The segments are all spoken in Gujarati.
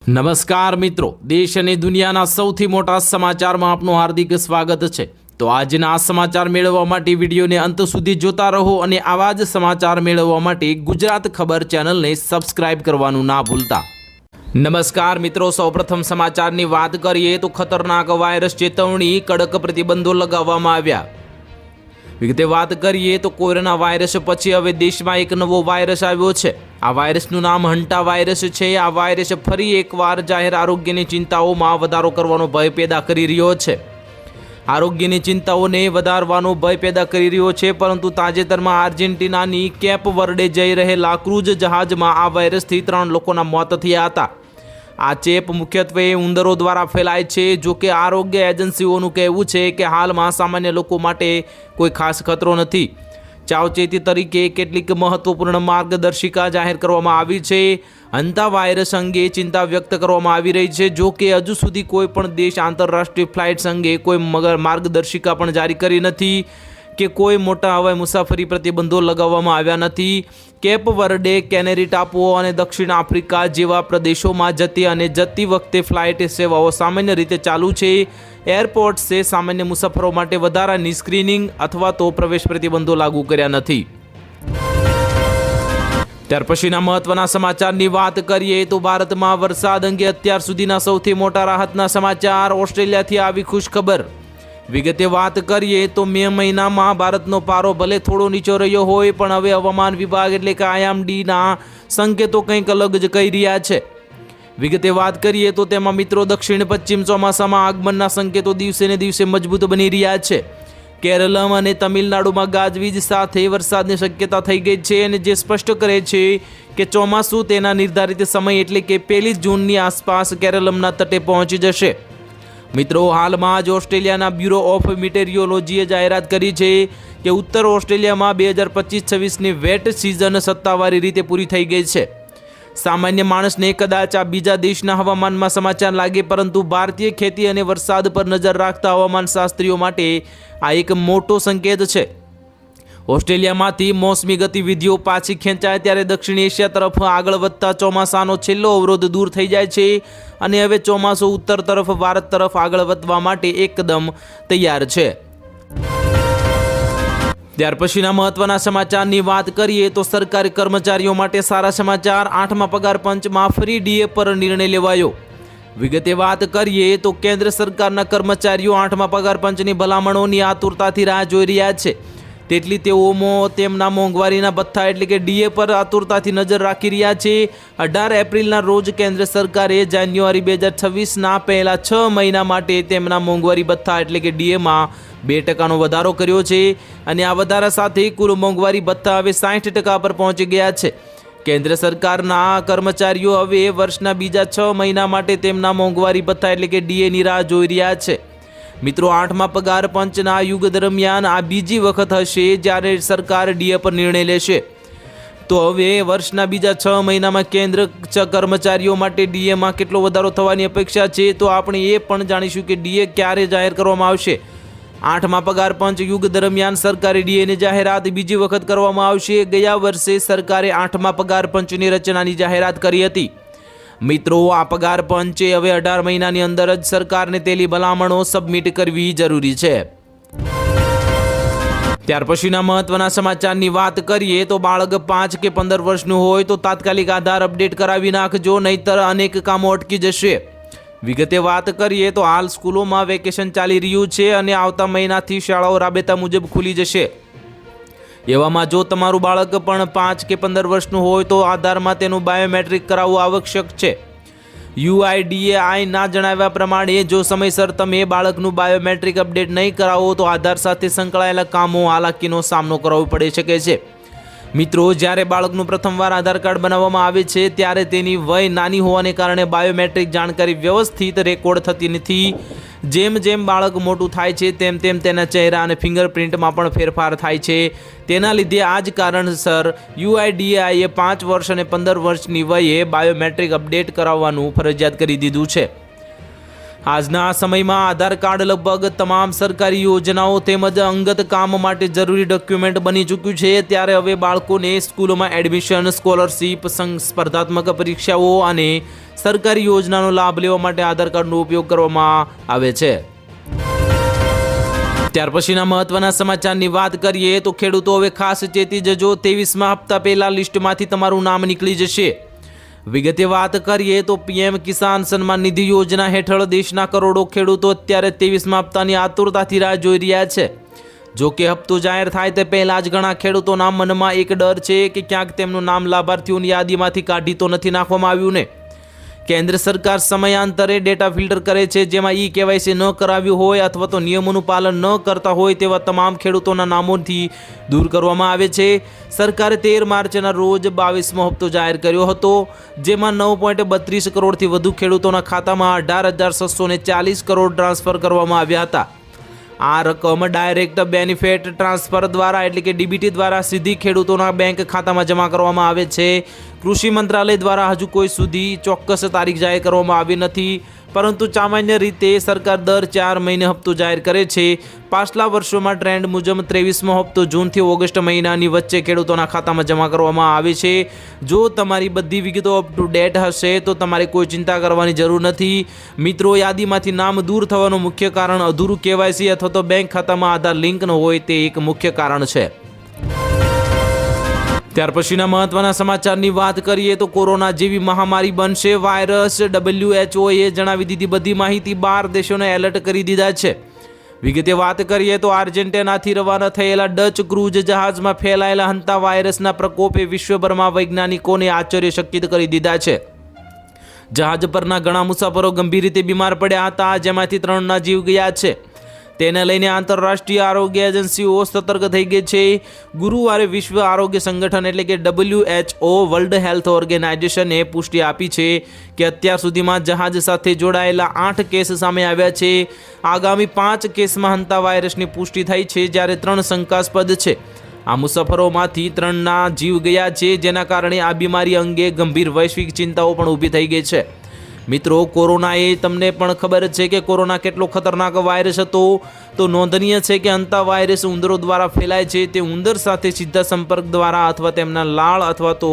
નમસ્કાર મિત્રો, દેશ અને દુનિયાના સૌથી મોટા સમાચારમાં આપનું હાર્દિક સ્વાગત છે। તો આજના આ સમાચાર મેળવવા માટે વિડીયોને અંત સુધી જોતા રહો અને આવા જ સમાચાર મેળવવા માટે ગુજરાત ખબર ચેનલને સબસ્ક્રાઇબ કરવાનું ના ભૂલતા। નમસ્કાર મિત્રો, સૌપ્રથમ સમાચારની વાત કરીએ તો ખતરનાક વાયરસ ચેતવણી, કડક પ્રતિબંધો લગાવવામાં આવ્યા। વિગતે વાત કરીએ તો કોરોના વાયરસ પછી હવે દેશમાં એક નવો વાયરસ આવ્યો છે। આ વાયરસનું નામ હંટા વાયરસ છે। આ વાયરસ ફરી એકવાર જાહેર આરોગ્યની ચિંતાઓમાં વધારો કરવાનો ભય પેદા કરી રહ્યો છે। આરોગ્યની ચિંતાઓને વધારવાનો ભય પેદા કરી રહ્યો છે, પરંતુ તાજેતરમાં આર્જેન્ટિનાની કેપ વર્ડે જઈ રહેલા ક્રૂઝ જહાજમાં આ વાયરસથી 3 લોકોના મોત થયા હતા। આ ચેપ મુખ્યત્વે ઉંદરો દ્વારા ફેલાય છે। જો કે આરોગ્ય એજન્સીઓનું કહેવું છે કે હાલમાં સામાન્ય લોકો માટે કોઈ ખાસ ખતરો નથી। સાવચેતી તરીકે કેટલીક મહત્વપૂર્ણ માર્ગદર્શિકા જાહેર કરવામાં આવી છે। હંટા વાયરસ અંગે ચિંતા વ્યક્ત કરવામાં આવી રહી છે। જો કે હજુ સુધી કોઈ પણ દેશ આંતરરાષ્ટ્રીય ફ્લાઇટ્સ અંગે કોઈ માર્ગદર્શિકા પણ જારી કરી નથી કે કોઈ મોટા હવાઈ મુસાફરી પ્રતિબંધો લગાવવામાં આવ્યા નથી। કેપ વર્ડે, કેનેરી ટાપુઓ અને દક્ષિણ આફ્રિકા જેવા પ્રદેશોમાં જતી વખતે ફ્લાઇટ સેવાઓ સામાન્ય રીતે ચાલુ છે। એરપોર્ટ્સે સામાન્ય મુસાફરો માટે વધારાની સ્ક્રીનિંગ અથવા તો પ્રવેશ પ્રતિબંધો લાગુ કર્યા નથી। ત્યાર પછીના મહત્વના સમાચારની વાત કરીએ તો ભારતમાં વરસાદ અંગે અત્યાર સુધીના સૌથી મોટા રાહતના સમાચાર। ઓસ્ટ્રેલિયાથી આવી ખુશખબર। વિગતે વાત કરીએ તો મે મહિનામાં ભારતનો પારો ભલે થોડો નીચો રહ્યો હોય, પણ હવે હવામાન વિભાગ એટલે કે IMDના સંકેતો કંઈક અલગ જ કહી રહ્યા છે। વિગતે વાત કરીએ તો તેમાં મિત્રો દક્ષિણ પશ્ચિમ ચોમાસામાં આગમનના સંકેતો દિવસે ને દિવસે મજબૂત બની રહ્યા છે। કેરળમ અને તમિલનાડુમાં ગાજવીજ સાથે વરસાદની શક્યતા થઈ ગઈ છે, અને જે સ્પષ્ટ કરે છે કે ચોમાસું તેના નિર્ધારિત સમય એટલે કે 1 જૂનની આસપાસ કેરળમના તટે પહોંચી જશે। મિત્રો, હાલમાં જ ઓસ્ટ્રેલિયાના બ્યુરો ઓફ મિટેરિયોલોજીએ જાહેરાત કરી છે કે ઉત્તર ઓસ્ટ્રેલિયામાં 2025-26ની વેટ સિઝન સત્તાવારી રીતે પૂરી થઈ ગઈ છે। સામાન્ય માણસને કદાચ આ બીજા દેશના હવામાનમાં સમાચાર લાગે, પરંતુ ભારતીય ખેતી અને વરસાદ પર નજર રાખતા હવામાન શાસ્ત્રીઓ માટે આ એક મોટો સંકેત છે। ઓસ્ટ્રેલિયામાંથી મોસમી ગતિવિધિઓ પાછી ખેંચાય ત્યારે દક્ષિણ એશિયા તરફ આગળ વધતા ચોમાસાનો છેલ્લો અવરોધ દૂર થઈ જાય છે, અને હવે ચોમાસું ઉત્તર તરફ ભારત તરફ આગળ વધવા માટે એકદમ તૈયાર છે। ત્યાર પછીના મહત્વના સમાચારની વાત કરીએ તો સરકારી કર્મચારીઓ માટે સારા સમાચાર। 8મા પગાર પંચમાં ફરી DA પર નિર્ણય લેવાયો। વિગતે વાત કરીએ તો કેન્દ્ર સરકારના કર્મચારીઓ 8મા પગાર પંચની ભલામણોની આતુરતાથી રાહ જોઈ રહ્યા છે। તેટલી તેઓ તેમના મોંઘવારીના ભથ્થા એટલે કે DA પર આતુરતાથી નજર રાખી રહ્યા છે। 18 એપ્રિલના રોજ કેન્દ્ર સરકારે જાન્યુઆરી 2026ના પહેલા 6 મહિના માટે તેમના મોંઘવારી ભથ્થા એટલે કે DAમાં 2% વધારો કર્યો છે, અને આ વધારા સાથે કુલ મોંઘવારી ભથ્થા હવે 60% પર પહોંચી ગયા છે। કેન્દ્ર સરકારના કર્મચારીઓ હવે વર્ષના બીજા 6 મહિના માટે તેમના મોંઘવારી ભથ્થા એટલે કે DAની રાહ જોઈ રહ્યા છે। મિત્રો, 8મા પગાર પંચના યુગ દરમિયાન આ બીજી વખત હશે જ્યારે સરકાર DA પર નિર્ણય લેશે। તો હવે વર્ષના બીજા 6 મહિનામાં કેન્દ્ર કર્મચારીઓ માટે DAમાં કેટલો વધારો થવાની અપેક્ષા છે, તો આપણે એ પણ જાણીશું કે DA ક્યારે જાહેર કરવામાં આવશે। 8મા પગાર પંચ યુગ દરમિયાન સરકારી DAની જાહેરાત બીજી વખત કરવામાં આવશે। ગયા વર્ષે સરકારે 8મા પગાર પંચની રચનાની જાહેરાત કરી હતી। મિત્રો, આ પગાર પંચે હવે 18 મહિનાની અંદર જ સરકારને તેની ભલામણો સબમિટ કરવી જરૂરી છે। ત્યાર પછીના મહત્વના સમાચારની વાત કરીએ તો બાળક 5 કે 15 વર્ષનું હોય તો તાત્કાલિક આધાર અપડેટ કરાવી નાખજો, નહીતર અનેક કામો અટકી જશે। વિગતે વાત કરીએ તો હાલ સ્કૂલોમાં વેકેશન ચાલી રહ્યું છે, અને આવતા મહિનાથી શાળાઓ રાબેતા મુજબ ખુલી જશે। એવામાં જો તમારું બાળક પણ 5 કે 15 વર્ષનું હોય તો આધારમાં તેનું બાયોમેટ્રિક કરાવવું આવશ્યક છે। UIDAIના જણાવ્યા પ્રમાણે જો સમયસર તમે બાળકનું બાયોમેટ્રિક અપડેટ નહીં કરાવો તો આધાર સાથે સંકળાયેલા કામો હાલાકીનો સામનો કરવો પડી શકે છે। મિત્રો, જ્યારે બાળકનું પ્રથમવાર આધાર કાર્ડ બનાવવામાં આવે છે ત્યારે તેની વય નાની હોવાને કારણે બાયોમેટ્રિક જાણકારી વ્યવસ્થિત રેકોર્ડ થતી નથી। જેમ જેમ બાળક મોટું થાય છે તેમ તેમ તેના ચહેરા અને ફિંગરપ્રિન્ટમાં પણ ફેરફાર થાય છે। તેના લીધે આ જ કારણસર UIDAIએ 5 વર્ષ અને 15 વર્ષની વયે બાયોમેટ્રિક અપડેટ કરાવવાનું ફરજિયાત કરી દીધું છે। આજના સમયમાં આધાર કાર્ડ લગભગ તમામ સરકારી યોજનાઓ તેમજ અંગત કામ માટે જરૂરી ડોક્યુમેન્ટ બની ચૂક્યું છે। ત્યારે હવે બાળકોને સ્કૂલોમાં એડમિશન, સ્કોલરશિપ, સ્પર્ધાત્મક પરીક્ષાઓ અને સરકારી યોજનાનો લાભ લેવા માટે આધાર કાર્ડનો ઉપયોગ કરવામાં આવે છે। ત્યાર પછીના મહત્વના સમાચારની વાત કરીએ તો ખેડૂતો હવે ખાસ ચેતી જજો, 23મા હપ્તા પહેલા લિસ્ટમાંથી તમારું નામ નીકળી જશે। વિગતે વાત કરીએ તો પીએમ કિસાન સન્માન નિધિ યોજના હેઠળ દેશના કરોડો ખેડૂતો અત્યારે 23મા હપ્તાની આતુરતાથી રાહ જોઈ રહ્યા છે। જો કે હપ્તો જાહેર થાય તે પહેલાં જ ઘણા ખેડૂતોના મનમાં એક ડર છે કે ક્યાંક તેમનું નામ લાભાર્થીઓની યાદીમાંથી કાઢી તો નથી નાખવામાં આવ્યું ને। કેન્દ્ર સરકાર સમયાંતરે ડેટા ફિલ્ટર કરે છે, જેમાં કેવાયસી ન કરાવ્યું હોય અથવા તો નિયમોનું પાલન ન કરતા હોય તેવા તમામ ખેડૂતોના નામોથી દૂર કરવામાં આવે છે। સરકારે 13 માર્ચના રોજ 22મો હપ્તો જાહેર કર્યો હતો, જેમાં 9.32 કરોડથી વધુ ખેડૂતોના ખાતામાં 18,640 કરોડ ટ્રાન્સફર કરવામાં આવ્યા હતા। આ રકમ ડાયરેક્ટ બેનિફિટ ટ્રાન્સફર દ્વારા એટલે કે ડીબીટી દ્વારા સીધી ખેડૂતોના બેંક ખાતામાં જમા કરવામાં આવે છે। કૃષિ મંત્રાલય દ્વારા હજુ કોઈ સુધી ચોક્કસ તારીખ જાહેર કરવામાં આવી નથી, પરંતુ સામાન્ય રીતે સરકાર દર 4 મહિને હપ્તો જાહેર કરે છે। પાછલા વર્ષોમાં ટ્રેન્ડ મુજબ 23મો હપ્તો જૂનથી ઓગસ્ટ મહિનાની વચ્ચે ખેડૂતોના ખાતામાં જમા કરવામાં આવે છે। જો તમારી બધી વિગતો અપ ટુ ડેટ હશે તો તમારે કોઈ ચિંતા કરવાની જરૂર નથી। મિત્રો, યાદીમાંથી નામ દૂર થવાનું મુખ્ય કારણ અધૂરું કેવાયસી અથવા તો બેંક ખાતામાં આધાર લિંક ન હોય તે એક મુખ્ય કારણ છે। ત્યાર પછીના મહત્વના સમાચારની વાત કરીએ તો કોરોના જેવી મહામારી બનશે વાયરસ, WHO જણાવી દીધી બધી માહિતી, 12 દેશોને એલર્ટ કરી દીધા છે। વિગતે વાત કરીએ તો આર્જેન્ટિનાથી રવાના થયેલા ડચ ક્રૂઝ જહાજમાં ફેલાયેલા હંતા વાયરસના પ્રકોપે વિશ્વભરમાં વૈજ્ઞાનિકોને આશ્ચર્યચકિત કરી દીધા છે। જહાજ પરના ઘણા મુસાફરો ગંભીર રીતે બીમાર પડ્યા હતા, જેમાંથી 3ના જીવ ગયા છે। તેને લઈને આંતરરાષ્ટ્રીય આરોગ્ય એજન્સીઓ સતર્ક થઈ ગઈ છે। ગુરુવારે વિશ્વ આરોગ્ય સંગઠન એટલે કે WHO વર્લ્ડ હેલ્થ ઓર્ગેનાઇઝેશને પુષ્ટિ આપી છે કે અત્યાર સુધીમાં જહાજ સાથે જોડાયેલા 8 કેસ સામે આવ્યા છે। આગામી 5 કેસમાં હંતા વાયરસની પુષ્ટિ થઈ છે, જ્યારે 3 શંકાસ્પદ છે। આ મુસાફરોમાંથી 3ના જીવ ગયા છે, જેના કારણે આ બીમારી અંગે ગંભીર વૈશ્વિક ચિંતાઓ પણ ઊભી થઈ ગઈ છે। મિત્રો, કોરોનાએ તમને પણ ખબર છે કે કોરોના કેટલો ખતરનાક વાયરસ હતો, તો નોંધનીય છે કે હંતા વાયરસ ઉંદરો દ્વારા ફેલાય છે। તે ઉંદર સાથે સીધા સંપર્ક દ્વારા અથવા તેમના લાળ અથવા તો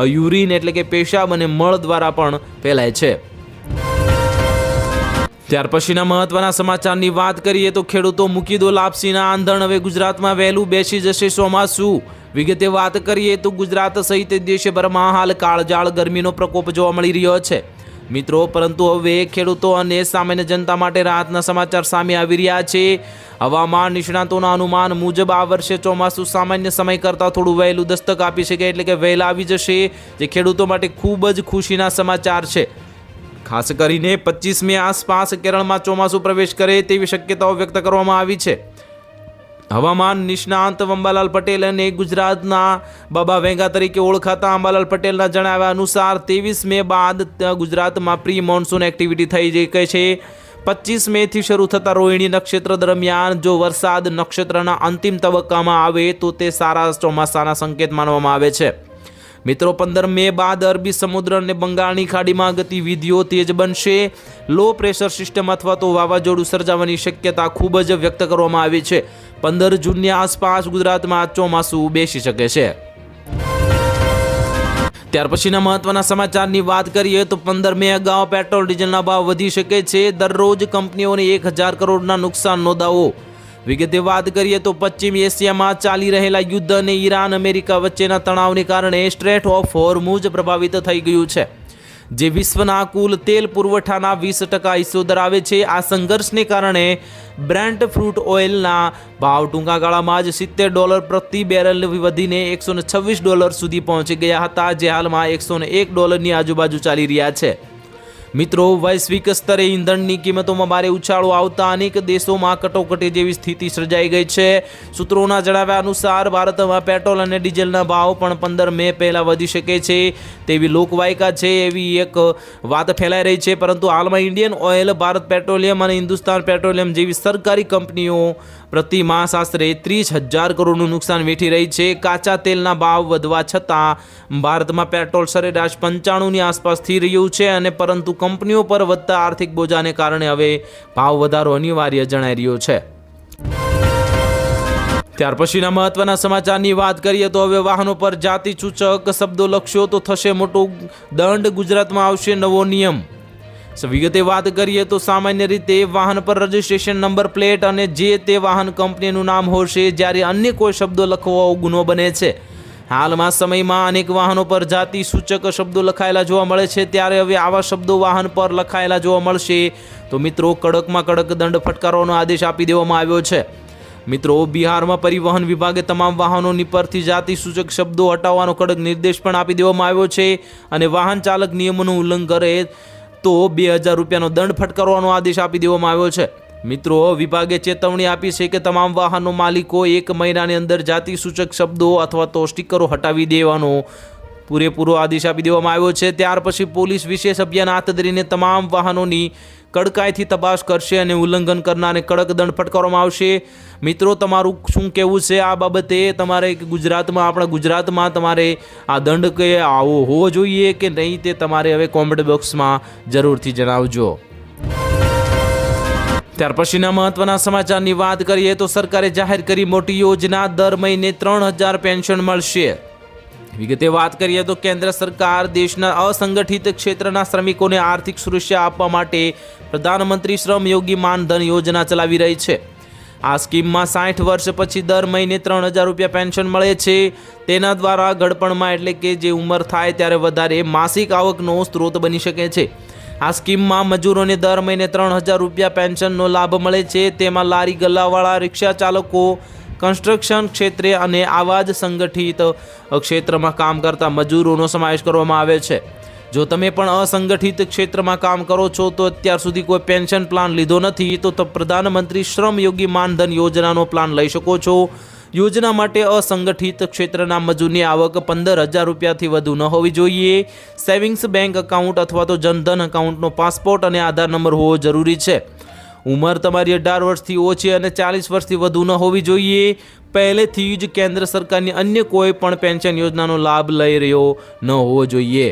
યુરિન એટલે કે પેશાબ અને મળ દ્વારા પણ ફેલાય છે। ત્યાર પછીના મહત્વના સમાચારની વાત કરીએ તો ખેડૂતો મૂકી દો લાપસીના આંધણ, હવે ગુજરાતમાં વહેલું બેસી જશે ચોમાસું। વિગતે વાત કરીએ તો ગુજરાત સહિત દેશભરમાં હાલ કાળઝાળ ગરમીનો પ્રકોપ જોવા મળી રહ્યો છે મિત્રો, પરંતુ હવે ખેડૂતો અને સામાન્ય જનતા માટે રાહતના સમાચાર સામે આવી રહ્યા છે। હવામાન નિષ્ણાતોના અનુમાન મુજબ આ વર્ષે ચોમાસું સામાન્ય સમય કરતાં થોડું વહેલું દસ્તક આપી શકે એટલે કે વહેલા આવી જશે, જે ખેડૂતો માટે ખૂબ જ ખુશીના સમાચાર છે। ખાસ કરીને 25મી આસપાસ કેરળમાં ચોમાસું પ્રવેશ કરે તેવી શક્યતાઓ વ્યક્ત કરવામાં આવી છે। હવામાન નિષ્ણાંત અંબાલાલ પટેલ અને ગુજરાતના બાબા વેંગા તરીકે ઓળખાતા અંબાલાલ પટેલના જણાવ્યા અનુસાર 23 મે બાદ ગુજરાતમાં પ્રી મોન્સૂન એક્ટિવિટી થઈ ગઈ છે। 25 મેથી શરૂ થતા રોહિણી નક્ષત્ર દરમિયાન જો વરસાદ નક્ષત્રના અંતિમ તબક્કામાં આવે તો તે સારા ચોમાસાના સંકેત માનવામાં આવે છે। મિત્રો, 15 મે બાદ અરબી સમુદ્ર અને બંગાળની ખાડીમાં ગતિવિધિઓ તેજ બનશે। લો પ્રેશર સિસ્ટમ અથવા તો વાવાઝોડું સર્જાવાની શક્યતા ખૂબ જ વ્યક્ત કરવામાં આવી છે। 15 જૂનની આસપાસ ગુજરાતમાં ચોમાસું બેસી શકે છે। ત્યાર પછીના મહત્વના સમાચારની વાત કરીએ તો 15 મે અગાઉ પેટ્રોલ ડીઝલના ભાવ વધી શકે છે। દરરોજ કંપનીઓને 1000 કરોડના નુકસાનનો દાવો। વિગતે વાત કરીએ તો પશ્ચિમ એશિયામાં ચાલી રહેલા યુદ્ધ અને ઈરાન અમેરિકા વચ્ચેના તણાવને કારણે સ્ટ્રેટ ઓફ હોર્મુઝ પ્રભાવિત થઈ ગયું છે, જે વિશ્વના કુલ તેલ પુરવઠાના 20% હિસ્સો ધરાવે છે। આ સંઘર્ષને કારણે બ્રેન્ટ ક્રૂડ ઓઇલના ભાવ ટૂંકા ગાળામાં જ $70 પ્રતિ બેરલ વધીને $126 સુધી પહોંચી ગયા હતા, જે હાલમાં $101ની આજુબાજુ ચાલી રહ્યા છે। મિત્રો, વૈશ્વિક સ્તરે ઈંધણની કિંમતોમાં ભારે ઉછાળો આવતા અનેક દેશોમાં કટોકટી જેવી સ્થિતિ સર્જાઈ ગઈ છે। સૂત્રોના જણાવ્યા અનુસાર ભારતમાં પેટ્રોલ અને ડીઝલના ભાવ પણ 15 મે પહેલાં વધી શકે છે તેવી લોકવાયકા છે એવી એક વાત ફેલાઈ રહી છે, પરંતુ હાલમાં ઇન્ડિયન ઓઇલ, ભારત પેટ્રોલિયમ અને હિન્દુસ્તાન પેટ્રોલિયમ જેવી સરકારી કંપનીઓ પ્રતિ માસ આશરે 30,000 કરોડનું નુકસાન વેઠી રહી છે। કાચા તેલના ભાવ વધવા છતાં ભારતમાં પેટ્રોલ સરેરાશ 95ની આસપાસ થઈ રહ્યું છે, અને પરંતુ કંપનીઓ પર વધતા આર્થિક બોજાને કારણે હવે ભાવ વધારો અનિવાર્ય જણાઈ રહ્યો છે। ત્યાર પછીના મહત્વના સમાચારની વાત કરીએ તો હવે વાહનો પર જાતિ સૂચક શબ્દો લખશો તો થશે મોટો દંડ. ગુજરાતમાં આવશે નવો નિયમ. વિગતે વાત કરીએ તો સામાન્ય રીતે વાહન પર રજિસ્ટ્રેશન નંબર પ્લેટ અને જે તે વાહન કંપનીનું નામ હોશે, જ્યારે અન્ય કોઈ શબ્દો લખવો ગુનો બને છે. હાલમાં સમયમાં અનેક વાહનો પર જાતિ સૂચક શબ્દો લખાયેલા જોવા મળે છે, ત્યારે હવે આવા શબ્દો વાહન પર લખાયેલા જોવા મળશે તો મિત્રો કડકમાં કડક દંડ ફટકારવાનો આદેશ આપી દેવામાં આવ્યો છે. મિત્રો, બિહારમાં પરિવહન વિભાગે તમામ વાહનોની પરથી જાતિ સૂચક શબ્દો હટાવવાનો કડક નિર્દેશ પણ આપી દેવામાં આવ્યો છે અને વાહન ચાલક નિયમોનું ઉલ્લંઘન કરે તો 2000 રૂપિયાનો દંડ ફટકારવાનો આદેશ આપી દેવામાં આવ્યો છે. મિત્રો, વિભાગે ચેતવણી આપી છે કે તમામ વાહનો માલિકો 1 મહિનાની અંદર જાતિ સૂચક શબ્દો અથવા તો સ્ટીકરો હટાવી દેવાનો પૂરેપૂરો આદેશ આપી દેવામાં આવ્યો છે. ત્યાર પછી પોલીસ વિશેષ અભિયાન હાથ ધરીને તમામ વાહનોની કડકાઈથી તપાસ કરશે અને ઉલ્લંઘન કરનારને કડક દંડ ફટકારવામાં આવશે. મિત્રો, તમારું શું કહેવું છે આ બાબતે? તમારે આપણા ગુજરાતમાં તમારે આ દંડ કે આવો હોવો જોઈએ કે નહીં, તે તમારે હવે કોમેન્ટ બોક્સમાં જરૂરથી જણાવજો. ત્યાર પછીના મહત્વના સમાચારની વાત કરીએ તો સરકારે જાહેર કરી મોટી યોજના, દર મહિને 3000 પેન્શન મળશે. વિગતે વાત કરીએ તો કેન્દ્ર સરકાર દેશના અસંગઠિત ક્ષેત્રના શ્રમિકોને આર્થિક સુરક્ષા આપવા માટે પ્રધાનમંત્રી શ્રમ યોગી માનધન યોજના ચલાવી રહી છે. આ સ્કીમમાં 60 વર્ષ પછી દર મહિને 3000 રૂપિયા પેન્શન મળે છે. તેના દ્વારા ઘડપણમાં એટલે કે જે ઉંમર થાય ત્યારે વધારે માસિક આવકનો સ્ત્રોત બની શકે છે. આ સ્કીમમાં મજૂરોને દર મહિને 3000 રૂપિયા પેન્શનનો લાભ મળે છે. તેમાં લારી ગલ્લાવાળા, રિક્ષા ચાલકો, કન્સ્ટ્રક્શન ક્ષેત્રે અને આવા જ સંગઠિત ક્ષેત્રમાં કામ કરતા મજૂરોનો સમાવેશ કરવામાં આવે છે. જો તમે પણ અસંગઠિત ક્ષેત્રમાં કામ કરો છો તો અત્યાર સુધી કોઈ પેન્શન પ્લાન લીધો નથી તો પ્રધાનમંત્રી શ્રમ યોગી માનધન યોજનાનો પ્લાન લઈ શકો છો. યોજના માટે અસંગઠિત ક્ષેત્રના મજૂરની આવક 15000 રૂપિયાથી વધુ ન હોવી જોઈએ. સેવિંગ્સ બેંક એકાઉન્ટ અથવા તો જનધન એકાઉન્ટનો પાસપોર્ટ અને આધાર નંબર હોવો જરૂરી છે. ઉંમર તમારી 18 વર્ષથી ઓછી અને 40 વર્ષથી વધુ ન હોવી જોઈએ. પહેલેથી જ કેન્દ્ર સરકારની અન્ય કોઈ પણ પેન્શન યોજનાનો લાભ લઈ રહ્યો ન હોવો જોઈએ.